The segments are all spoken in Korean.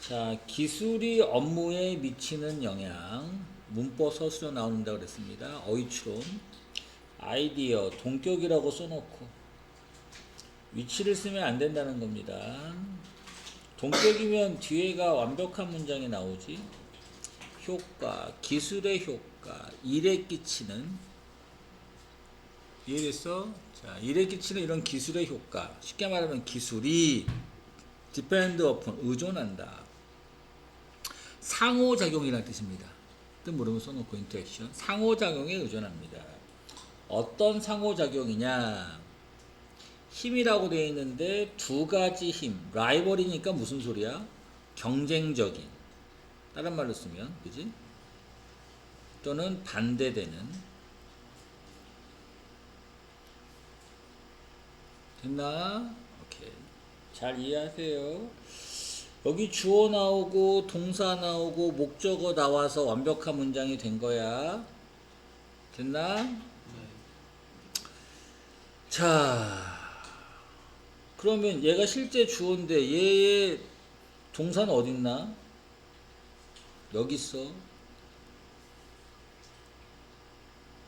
자, 기술이 업무에 미치는 영향, 문법 서술에 나온다고 그랬습니다. 어휘추론, 아이디어, 동격이라고 써놓고 위치를 쓰면 안 된다는 겁니다. 동격이면 뒤에가 완벽한 문장이 나오지. 효과, 기술의 효과, 일에 끼치는, 이해됐어? 자, 일에 끼치는 이런 기술의 효과, 쉽게 말하면 기술이 depend upon, 의존한다. 상호작용이라는 뜻입니다. 뜻 모르면 써놓고 인터액션. 상호작용에 의존합니다. 어떤 상호작용이냐? 힘이라고 되어 있는데 두 가지 힘. 라이벌이니까 무슨 소리야? 경쟁적인. 다른 말로 쓰면, 그지? 또는 반대되는. 됐나? 오케이. 잘 이해하세요. 여기 주어 나오고 동사 나오고 목적어 나와서 완벽한 문장이 된 거야. 됐나? 네. 자, 그러면 얘가 실제 주어인데 얘의 동사는 어딨나? 여기 있어.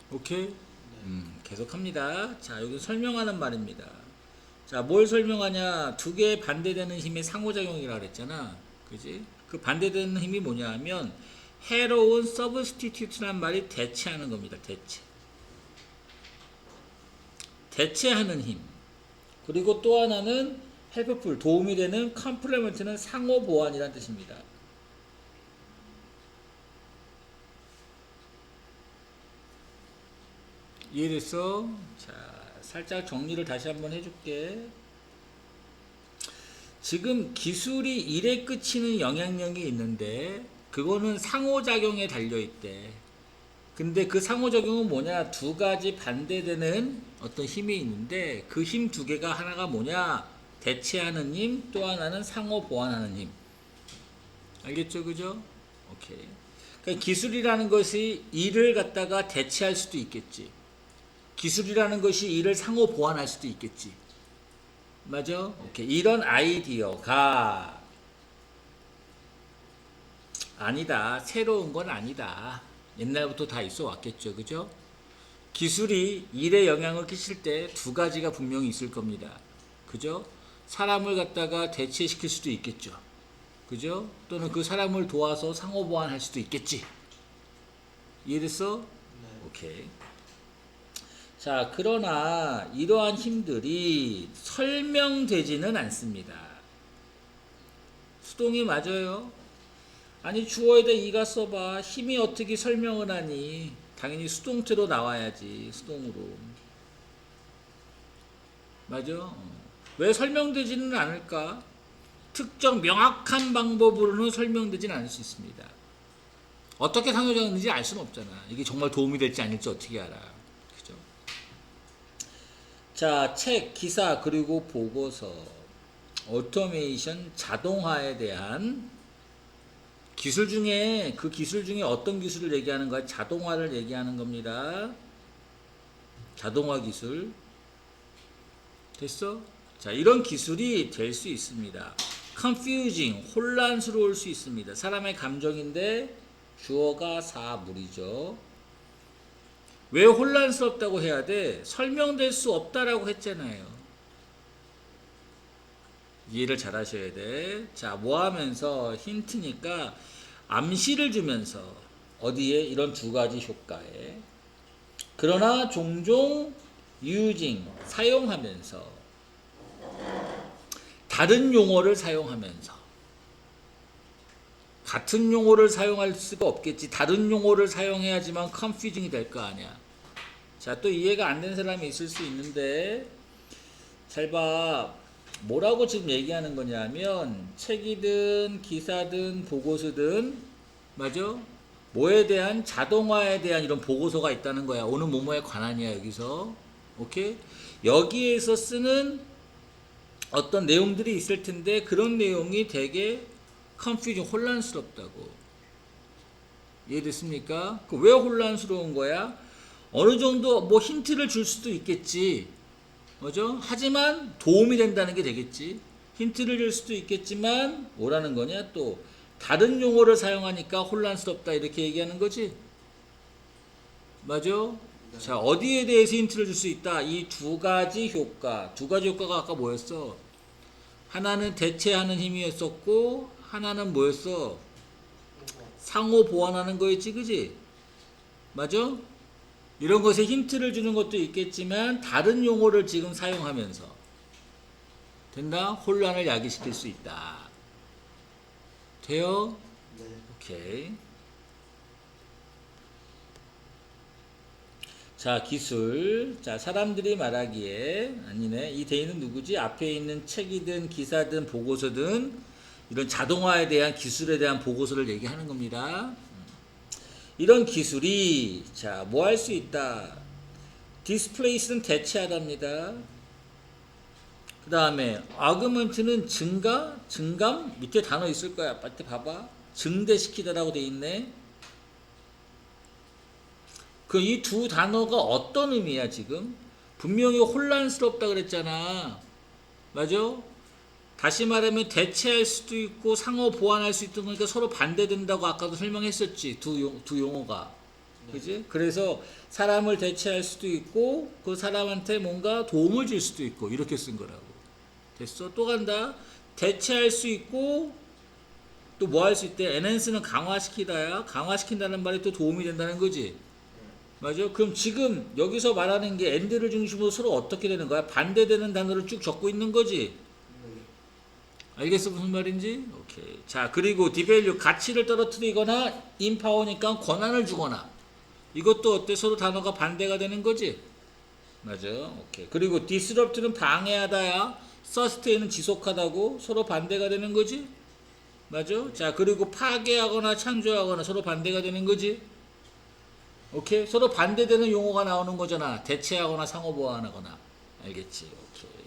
오케이? 네. 계속합니다. 자, 여기 설명하는 말입니다. 자, 뭘 설명하냐? 두 개의 반대되는 힘의 상호작용이라고 그랬잖아. 그지? 그 반대되는 힘이 뭐냐 하면 해로운 substitute란 말이 대체하는 겁니다. 대체하는 힘. 그리고 또 하나는 helpful, 도움이 되는 complement는 상호 보완이라는 뜻입니다. 이해됐어? 자, 살짝 정리를 다시 한번 해줄게. 지금 기술이 일에 그치는 영향력이 있는데 그거는 상호작용에 달려있대. 근데 그 상호작용은 뭐냐? 두 가지 반대되는 어떤 힘이 있는데 그 힘 두 개가 하나가 뭐냐? 대체하는 힘, 또 하나는 상호 보완하는 힘. 알겠죠? 그죠? 오케이. 그러니까 기술이라는 것이 일을 갖다가 대체할 수도 있겠지. 기술이라는 것이 이를 상호 보완할 수도 있겠지. 맞아? 오케이. 이런 아이디어가 아니다. 새로운 건 아니다. 옛날부터 다 있어 왔겠죠. 그죠? 기술이 일에 영향을 끼칠 때 두 가지가 분명히 있을 겁니다. 그죠? 사람을 갖다가 대체시킬 수도 있겠죠. 그죠? 또는 그 사람을 도와서 상호 보완할 수도 있겠지. 이해됐어? 네. 오케이. 자, 그러나 이러한 힘들이 설명되지는 않습니다. 수동이 맞아요. 아니 주어에다 이가 써봐. 힘이 어떻게 설명을 하니? 당연히 수동태로 나와야지. 수동으로. 맞아? 왜 설명되지는 않을까? 특정 명확한 방법으로는 설명되지는 않을 수 있습니다. 어떻게 상호작용인지 알 수는 없잖아. 이게 정말 도움이 될지 아닐지 어떻게 알아. 자, 책, 기사, 그리고 보고서, 오토메이션, 자동화에 대한 기술 중에, 그 기술 중에 어떤 기술을 얘기하는 거야? 자동화를 얘기하는 겁니다. 자동화 기술. 됐어? 자, 이런 기술이 될 수 있습니다. confusing, 혼란스러울 수 있습니다. 사람의 감정인데 주어가 사물이죠. 왜 혼란스럽다고 해야 돼? 설명될 수 없다라고 했잖아요. 이해를 잘 하셔야 돼. 자, 뭐 하면서 힌트니까 암시를 주면서 어디에? 이런 두 가지 효과에. 그러나 종종 using, 사용하면서 다른 용어를 사용하면서 같은 용어를 사용할 수가 없겠지. 다른 용어를 사용해야지만 confusing이 될 거 아니야. 자, 또 이해가 안 되는 사람이 있을 수 있는데 잘 봐. 뭐라고 지금 얘기하는 거냐면 책이든 기사든 보고서든 맞아? 뭐에 대한 자동화에 대한 이런 보고서가 있다는 거야. 어느 뭐뭐에 관한이야 여기서. 오케이? 여기에서 쓰는 어떤 내용들이 있을 텐데 그런 내용이 되게 confusing, 혼란스럽다고. 이해됐습니까? 왜 혼란스러운 거야? 어느 정도 뭐 힌트를 줄 수도 있겠지. 그죠? 하지만 도움이 된다는 게 되겠지. 힌트를 줄 수도 있겠지만 뭐라는 거냐 또 다른 용어를 사용하니까 혼란스럽다 이렇게 얘기하는 거지. 맞아? 네. 자, 어디에 대해서 힌트를 줄 수 있다? 이 두 가지 효과. 두 가지 효과가 아까 뭐였어? 하나는 대체하는 힘이었었고 하나는 뭐였어? 상호 보완하는 거였지, 그지? 맞아? 이런 것에 힌트를 주는 것도 있겠지만 다른 용어를 지금 사용하면서 된다? 혼란을 야기시킬 수 있다. 돼요? 네. 오케이. 자, 기술. 자, 사람들이 말하기에 아니네. 이 대인은 누구지? 앞에 있는 책이든 기사든 보고서든 이런 자동화에 대한 기술에 대한 보고서를 얘기하는 겁니다. 이런 기술이 자, 뭐 할 수 있다. displace는 대체하답니다. 그 다음에 augment는 증가, 증감 밑에 단어 있을 거야. 빨리 봐봐. 증대시키다라고 돼 있네. 그 이 두 단어가 어떤 의미야 지금? 분명히 혼란스럽다 그랬잖아. 맞아? 다시 말하면 대체할 수도 있고 상호 보완할 수 있던 거니까 서로 반대된다고 아까도 설명했었지. 두 용어가. 그지? 그래서 사람을 대체할 수도 있고 그 사람한테 뭔가 도움을 줄 수도 있고 이렇게 쓴 거라고. 됐어? 또 간다. 대체할 수 있고 또 뭐 할 수 있대? enhance는 강화시키다야. 강화시킨다는 말이 또 도움이 된다는 거지. 맞아? 그럼 지금 여기서 말하는 게 and를 중심으로 서로 어떻게 되는 거야? 반대되는 단어를 쭉 적고 있는 거지. 알겠어 무슨 말인지? 오케이. 자, 그리고 디밸류 가치를 떨어뜨리거나 인파워니까 권한을 주거나 이것도 어때? 서로 단어가 반대가 되는 거지. 맞아. 오케이. 그리고 disrupt는 방해하다야. sustain은 지속하다고 서로 반대가 되는 거지. 맞아. 자, 그리고 파괴하거나 창조하거나 서로 반대가 되는 거지. 오케이? 서로 반대되는 용어가 나오는 거잖아. 대체하거나 상호 보완하거나. 알겠지? 오케이.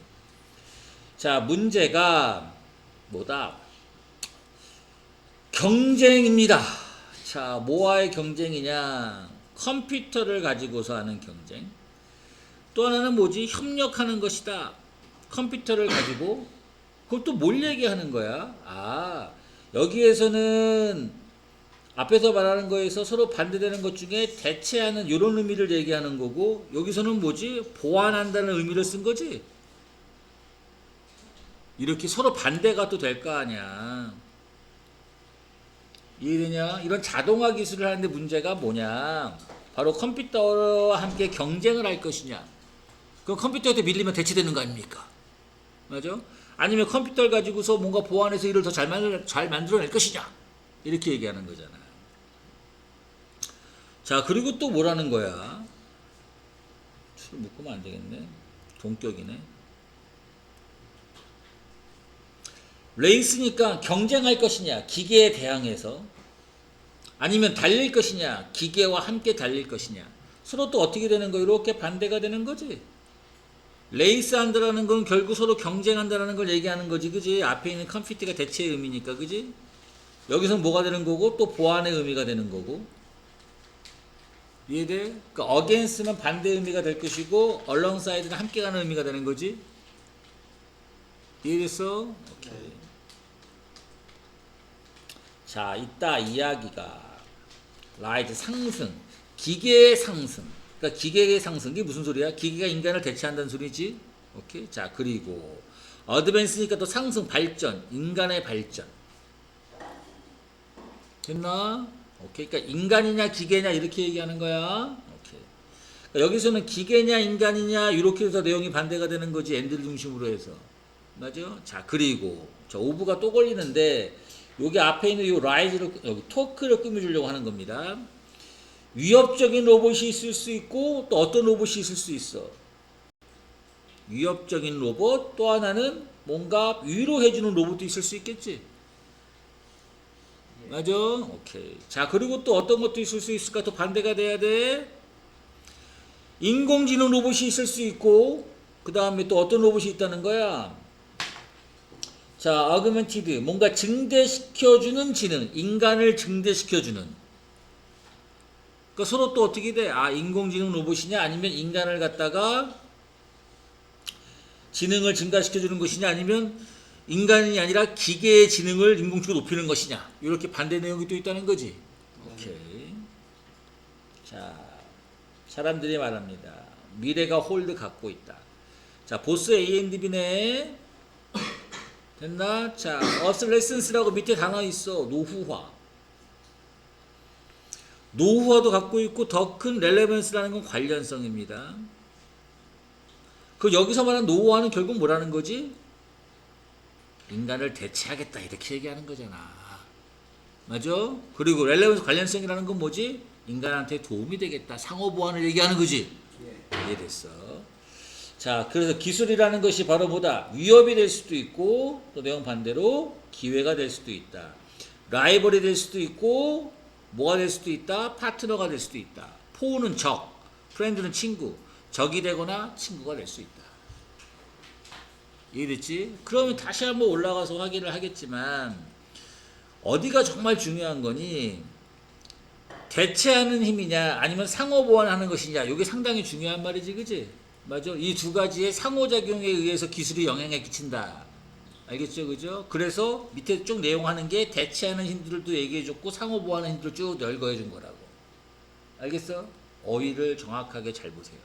자, 문제가 뭐다? 경쟁입니다. 자, 뭐와의 경쟁이냐? 컴퓨터를 가지고서 하는 경쟁. 또 하나는 뭐지? 협력하는 것이다. 컴퓨터를 가지고. 그것도 뭘 얘기하는 거야? 아, 여기에서는 앞에서 말하는 거에서 서로 반대되는 것 중에 대체하는 이런 의미를 얘기하는 거고 여기서는 뭐지? 보완한다는 의미를 쓴 거지. 이렇게 서로 반대가 또 될 거 아니야. 이해되냐? 이런 자동화 기술을 하는데 문제가 뭐냐? 바로 컴퓨터와 함께 경쟁을 할 것이냐? 그럼 컴퓨터한테 밀리면 대체되는 거 아닙니까? 맞아? 아니면 컴퓨터를 가지고서 뭔가 보완해서 일을 더 잘 만들어낼 것이냐? 이렇게 얘기하는 거잖아. 자, 그리고 또 뭐라는 거야? 술 묶으면 안 되겠네. 동격이네. 레이스니까 경쟁할 것이냐, 기계에 대항해서. 아니면 달릴 것이냐, 기계와 함께 달릴 것이냐. 서로 또 어떻게 되는 거? 이렇게 반대가 되는 거지. 레이스 한다라는 건 결국 서로 경쟁한다라는 걸 얘기하는 거지, 그지? 앞에 있는 컴퓨터가 대체의 의미니까, 그지? 여기서 뭐가 되는 거고, 또 보완의 의미가 되는 거고. 이해돼? 그러니까 against는 반대 의미가 될 것이고 alongside는 함께 가는 의미가 되는 거지. 이해됐어? 오케이. 네. 자, 이따 이야기가 rise 상승, 기계의 상승. 그러니까 기계의 상승 이게 무슨 소리야? 기계가 인간을 대체한다는 소리지. 오케이. 자, 그리고 advance니까 또 상승, 발전, 인간의 발전. 됐나? 오케이. 그러니까 인간이냐 기계냐 이렇게 얘기하는 거야. 오케이. 그러니까 여기서는 기계냐 인간이냐 이렇게 해서 내용이 반대가 되는 거지. 엔드를 중심으로 해서. 맞아? 자, 그리고 저 오브가 또 걸리는데 여기 앞에 있는 이 라이즈를 여기 토크를 꾸며주려고 하는 겁니다. 위협적인 로봇이 있을 수 있고 또 어떤 로봇이 있을 수 있어. 위협적인 로봇 또 하나는 뭔가 위로해주는 로봇도 있을 수 있겠지. 맞아? 오케이. 자, 그리고 또 어떤 것도 있을 수 있을까? 또 반대가 돼야 돼. 인공지능 로봇이 있을 수 있고, 그 다음에 또 어떤 로봇이 있다는 거야? 자, augmented. 뭔가 증대시켜주는 지능. 인간을 증대시켜주는. 그러니까 서로 또 어떻게 돼? 아, 인공지능 로봇이냐? 아니면 인간을 갖다가 지능을 증가시켜주는 것이냐? 아니면 인간이 아니라 기계의 지능을 인공지능을 높이는 것이냐. 이렇게 반대 내용이 또 있다는 거지. 오케이. 자, 사람들이 말합니다. 미래가 홀드 갖고 있다. 자, 보스 ANDB네. 됐나? 자, obsolescence라고 밑에 단어 있어. 노후화. 노후화도 갖고 있고 더 큰 relevance라는 건 관련성입니다. 그 여기서 말하는 노후화는 결국 뭐라는 거지? 인간을 대체하겠다 이렇게 얘기하는 거잖아. 맞아? 그리고 relevance 관련성이라는 건 뭐지? 인간한테 도움이 되겠다. 상호 보완을 얘기하는 거지. 이해됐어. 자, 그래서 기술이라는 것이 바로 뭐다? 위협이 될 수도 있고 또 내용 반대로 기회가 될 수도 있다. 라이벌이 될 수도 있고 뭐가 될 수도 있다? 파트너가 될 수도 있다. 포우는 적, 프렌드는 친구, 적이 되거나 친구가 될 수 있다. 이해됐지? 그러면 다시 한번 올라가서 확인을 하겠지만 어디가 정말 중요한 거니? 대체하는 힘이냐 아니면 상호 보완하는 것이냐 이게 상당히 중요한 말이지, 그지? 맞아. 이 두 가지의 상호작용에 의해서 기술이 영향을 끼친다. 알겠죠, 그죠? 그래서 밑에 쭉 내용하는 게 대체하는 힘들도 얘기해줬고 상호 보완하는 힘들을 쭉 열거해준 거라고. 알겠어? 어휘를 정확하게 잘 보세요.